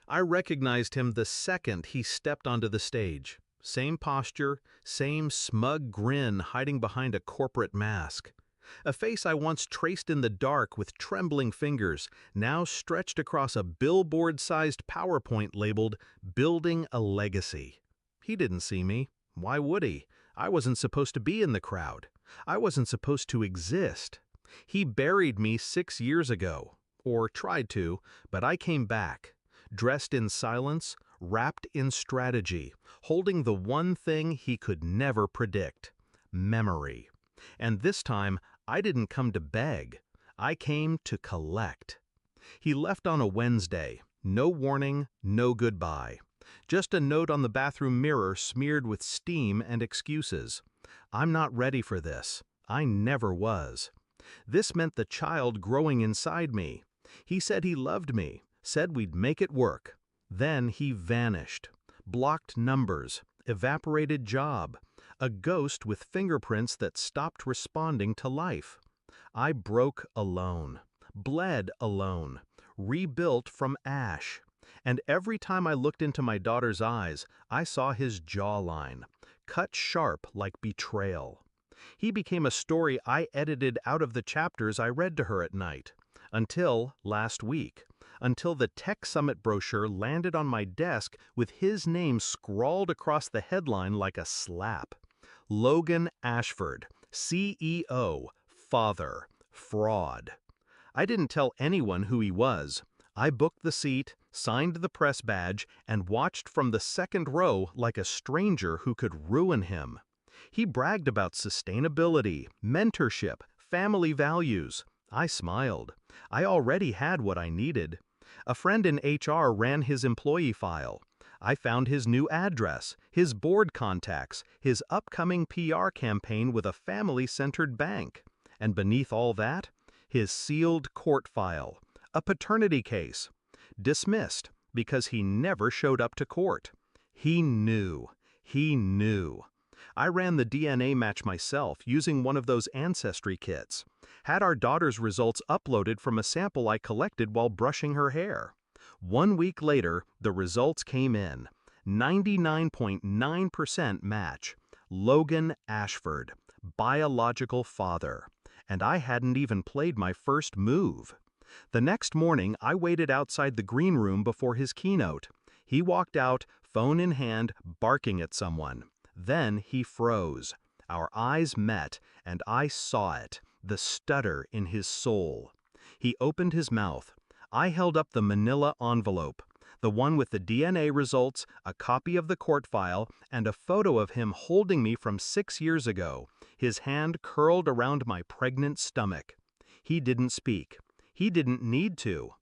I recognized him the second he stepped onto the stage. Same posture, same smug grin hiding behind a corporate mask. A face I once traced in the dark with trembling fingers, now stretched across a billboard-sized PowerPoint labeled Building a Legacy. He didn't see me. Why would he? I wasn't supposed to be in the crowd. I wasn't supposed to exist. He buried me 6 years ago, or tried to, but I came back, dressed in silence, wrapped in strategy, holding the one thing he could never predict: memory. And this time, I didn't come to beg. I came to collect. He left on a Wednesday. No warning, no goodbye. Just a note on the bathroom mirror smeared with steam and excuses. I'm not ready for this. I never was. This meant the child growing inside me. He said he loved me, said we'd make it work. Then he vanished. Blocked numbers, evaporated job, a ghost with fingerprints that stopped responding to life. I broke alone, bled alone, rebuilt from ash. And every time I looked into my daughter's eyes, I saw his jawline, cut sharp like betrayal. He became a story I edited out of the chapters I read to her at night. Until last week. Until the Tech Summit brochure landed on my desk with his name scrawled across the headline like a slap. Logan Ashford, CEO, father, fraud. I didn't tell anyone who he was. I booked the seat, signed the press badge, and watched from the second row like a stranger who could ruin him. He bragged about sustainability, mentorship, family values. I smiled. I already had what I needed. A friend in HR ran his employee file. I found his new address, his board contacts, his upcoming PR campaign with a family-centered bank. And beneath all that, his sealed court file, a paternity case. Dismissed because he never showed up to court. He knew. He knew. I ran the DNA match myself using one of those ancestry kits. Had our daughter's results uploaded from a sample I collected while brushing her hair. 1 week later, the results came in. 99.9% match. Logan Ashford, biological father. And I hadn't even played my first move. The next morning, I waited outside the green room before his keynote. He walked out, phone in hand, barking at someone. Then he froze. Our eyes met, and I saw it, the stutter in his soul. He opened his mouth. I held up the manila envelope, the one with the DNA results, a copy of the court file, and a photo of him holding me from 6 years ago, his hand curled around my pregnant stomach. He didn't speak. He didn't need to.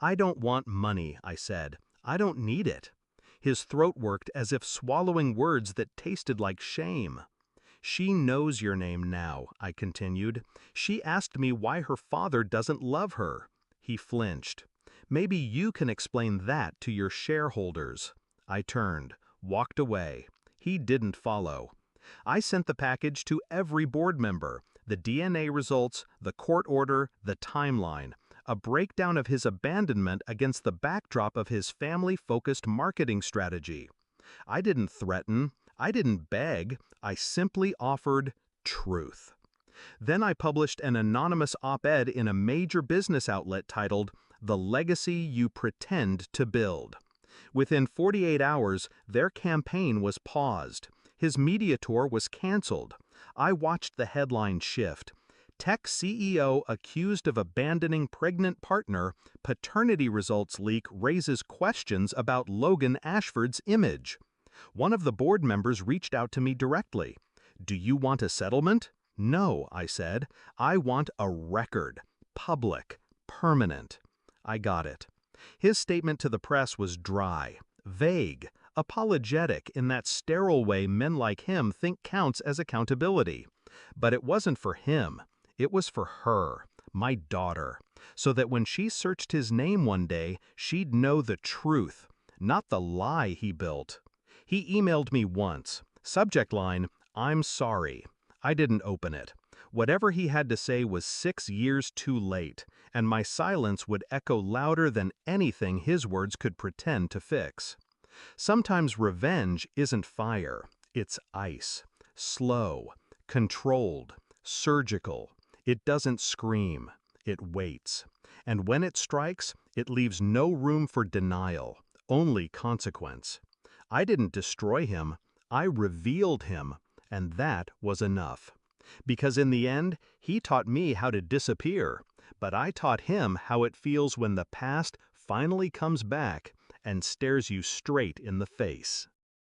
I don't want money, I said. I don't need it. His throat worked as if swallowing words that tasted like shame. She knows your name now, I continued. She asked me why her father doesn't love her. He flinched. Maybe you can explain that to your shareholders. I turned, walked away. He didn't follow. I sent the package to every board member, the DNA results, the court order, the timeline, a breakdown of his abandonment against the backdrop of his family-focused marketing strategy. I didn't threaten, I didn't beg, I simply offered truth. Then I published an anonymous op-ed in a major business outlet titled, "The Legacy You Pretend to Build." Within 48 hours, their campaign was paused. His media tour was canceled. I watched the headline shift. Tech CEO accused of abandoning pregnant partner, paternity results leak raises questions about Logan Ashford's image. One of the board members reached out to me directly. "Do you want a settlement?" "No," I said. "I want a record. Public. Permanent." I got it. His statement to the press was dry, vague, apologetic in that sterile way men like him think counts as accountability. But it wasn't for him. It was for her, my daughter, so that when she searched his name one day, she'd know the truth, not the lie he built. He emailed me once. Subject line, "I'm sorry." I didn't open it. Whatever he had to say was 6 years too late, and my silence would echo louder than anything his words could pretend to fix. Sometimes revenge isn't fire, it's ice. Slow, controlled, surgical. It doesn't scream, it waits. And when it strikes, it leaves no room for denial, only consequence. I didn't destroy him, I revealed him, and that was enough. Because in the end, he taught me how to disappear, but I taught him how it feels when the past finally comes back and stares you straight in the face.